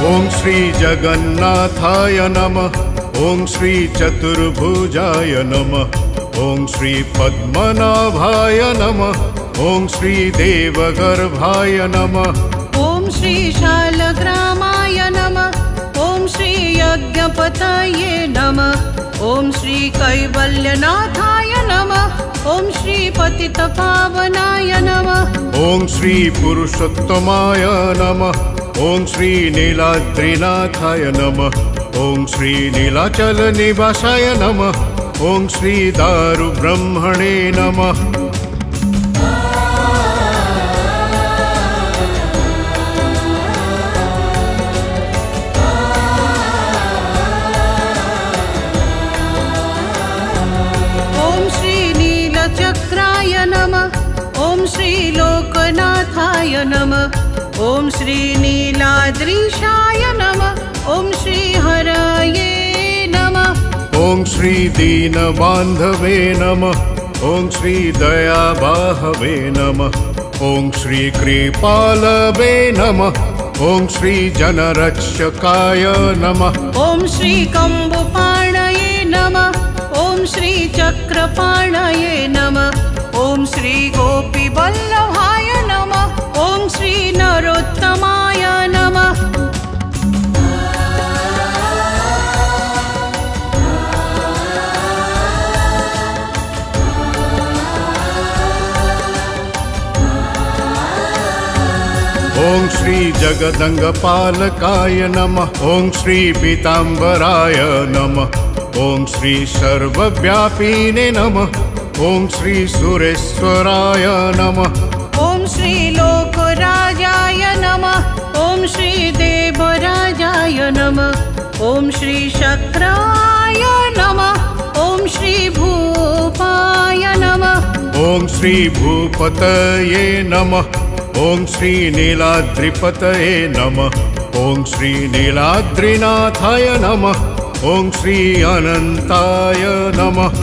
ॐ श्री जगन्नाथाय नमः। ॐ श्री चतुर्भुजाय नमः। ॐ श्री पद्मनाभाय नमः। ॐ श्री देवगर्भाय नमः। ॐ श्री शालग्रामाय नमः। ॐ श्री यज्ञपतये नमः। ॐ श्री कैवल्यनाथाय नमः। ॐ श्री पतितपावनाय नमः। ॐ श्री पुरुषोत्तमाय नमः। ॐ श्री नीलाद्रिनाथाय नमः। ॐ श्री नीलाचलनिवासाय नमः। ॐ श्री दारुब्रह्मणे नमः। चक्राय नमः। ॐ श्री लोकनाथाय नमः। ॐ श्री नीलाद्रीशाय नमः। ॐ श्री हरये नमः। ॐ श्री दीनबान्धवे नमः। ॐ श्री दयाबाहवे नमः। ॐ श्री कृपालवे नमः। ॐ श्री जनरक्षकाय नमः। ॐ श्री कम्बुपाणये नमः। ॐ श्री चक्रपाणये नमः। ॐ श्री गोपीवल्लभाय नमः। ॐ श्री नरोत्तमाय नमः। ॐ श्री जगदङ्गपालकाय नमः। ॐ श्री पीताम्बराय नमः। ॐ श्री सर्वव्यापिने नमः। ॐ श्री सुरेश्वराय नमः। ॐ श्री लोकराजाय नमः। ॐ श्री देवराजाय नमः। ॐ श्री शक्राय नमः। ॐ श्री भूपाय नमः। ॐ श्री भूपतये नमः। ॐ श्री नीलाद्रिपतये नमः। ॐ श्री नीलाद्रिनाथाय नमः। ॐ श्री अनन्ताय नमः।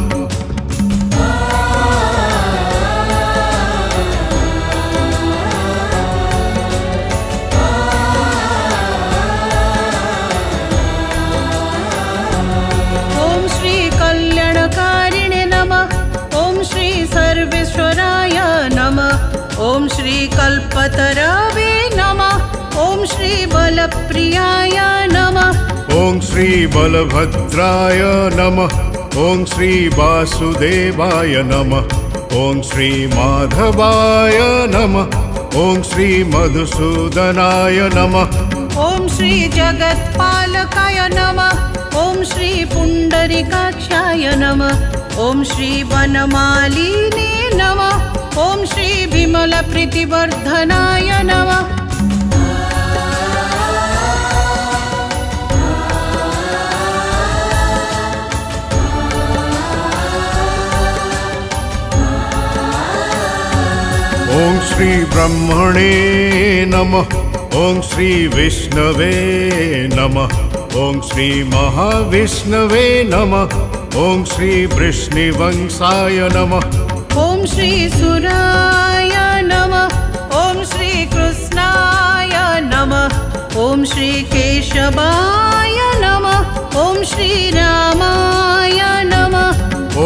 ॐ श्री कल्याणकारिणे नमः। ॐ श्री सर्वेश्वराय नमः। ॐ श्री कल्पतरवे नमः। ॐ श्री बलप्रियाय नमः। ॐ श्री बलभद्राय नमः। ॐ श्री वासुदेवाय नमः। ॐ श्री माधवाय नमः। ॐ श्री मधुसूदनाय नमः। ॐ श्री जगत्पालकाय नमः। ॐ श्री पुण्डरीकाक्षाय नमः। ॐ श्री वनमालिने नमः। ॐ श्री विमलप्रीतिवर्धनाय नमः। ॐ श्री ब्रह्मणे नमः। ॐ श्री विष्णवे नमः। ॐ श्री महाविष्णवे नमः। ॐ श्री वृष्णिवंशाय नमः। ॐ श्री सुराय नमः। ॐ श्री कृष्णाय नमः। ॐ श्री केशवाय नमः। ॐ श्री रामाय नमः।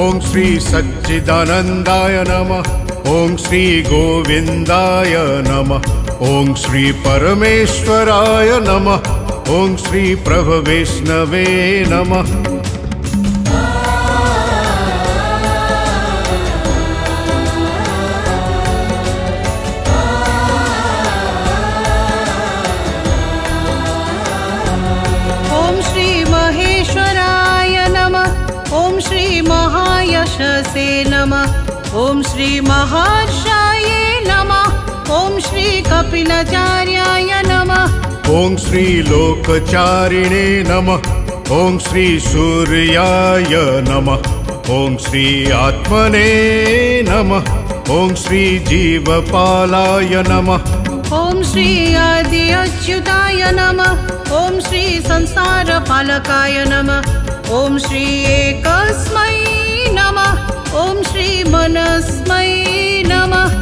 ॐ श्री सच्चिदानन्दाय नमः। ॐ श्री गोविन्दाय नमः। ॐ श्री परमेश्वराय नमः। ॐ श्री प्रभविष्णवे नमः। ॐ श्री महेश्वराय नमः। ॐ श्री महायशसे नमः। ॐ श्री महर्षाये नमः। ॐ श्री कपिलाचार्याय नमः। ॐ श्री लोकचारिणे नमः। ॐ श्री सूर्याय नमः। ॐ श्री आत्मने नमः। ॐ श्री जीवपालाय नमः। ॐ श्री आदि अच्युताय नमः। ॐ श्री संसारपालकाय नमः। ॐ श्री एकस्मै नमः। ॐ श्री मनस्मै नमः।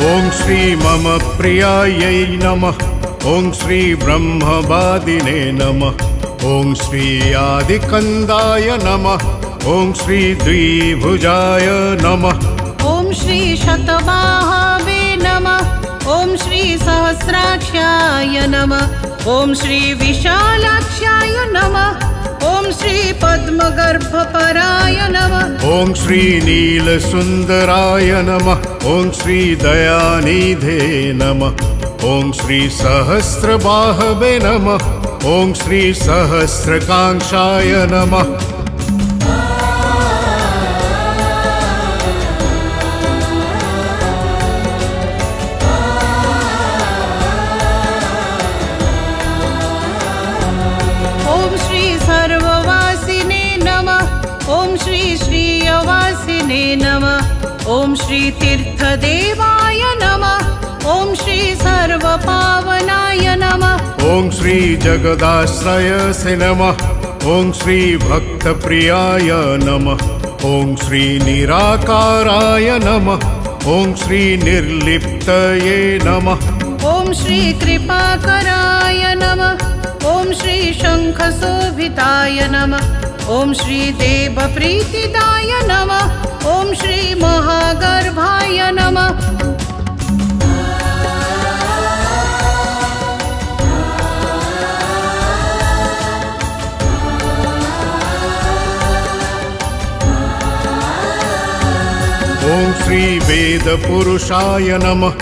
ॐ श्री मम प्रियायै नमः। ॐ श्री ब्रह्मवादिने नमः। ॐ श्री आदिकन्दाय नमः। ॐ श्री द्विभुजाय नमः। ॐ श्री शतबाहवे नमः। ॐ श्री सहस्राक्षाय नमः। ॐ श्री विशालाक्षाय नमः। ॐ श्री पद्मगर्भपराय नमः। ॐ श्री नीलसुन्दराय नमः। ॐ श्री दयानिधे नमः। ॐ श्री सहस्रबाहवे नमः। ॐ श्री सहस्रकाङ्क्षाय नमः। ॐ श्री सर्ववासिने नमः। ॐ श्री श्रीयवासिने नमः। ॐ श्री तीर्थदेवाय नमः। ॐ श्री सर्वपावनाय नमः। ॐ श्री जगदाश्रयसे नमः। ॐ श्री भक्तप्रियाय नमः। ॐ श्री निराकाराय नमः। ॐ श्री निर्लिप्तये नमः। ॐ श्री कृपाकराय नमः। ॐ श्री शङ्खशोभिताय नमः। ॐ श्री देवप्रीतिदाय नमः। ॐ श्री महागर्भाय नमः। ॐ श्री वेदपुरुषाय नमः।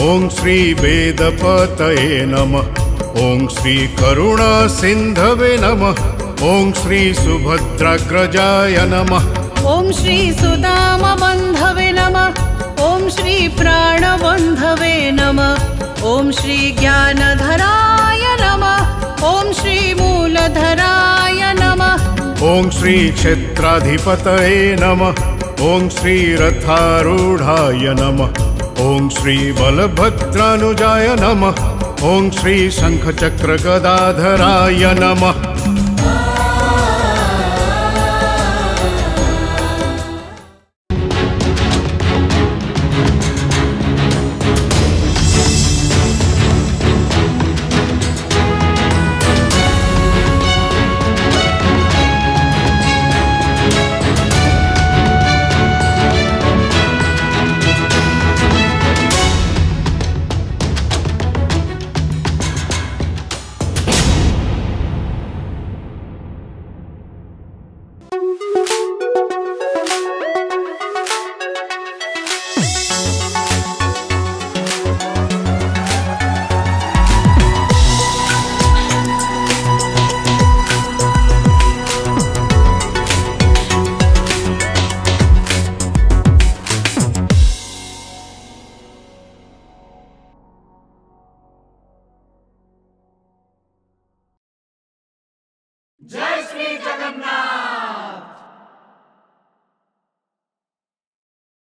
ॐ श्री वेदपतये नमः। ॐ श्री करुणासिन्धवे नमः। ॐ श्री सुभद्राग्रजाय नमः। ॐ श्री सुदामबन्धवे नमः। ॐ श्री प्राणबन्धवे नमः। ॐ श्री ज्ञानधराय नमः। ॐ श्री मूलधराय नमः। ॐ श्री क्षेत्राधिपतये नमः। ॐ श्री रथारूढाय नमः। ॐ श्री बलभद्रानुजाय नमः। ॐ श्री शङ्खचक्रगदाधराय नमः।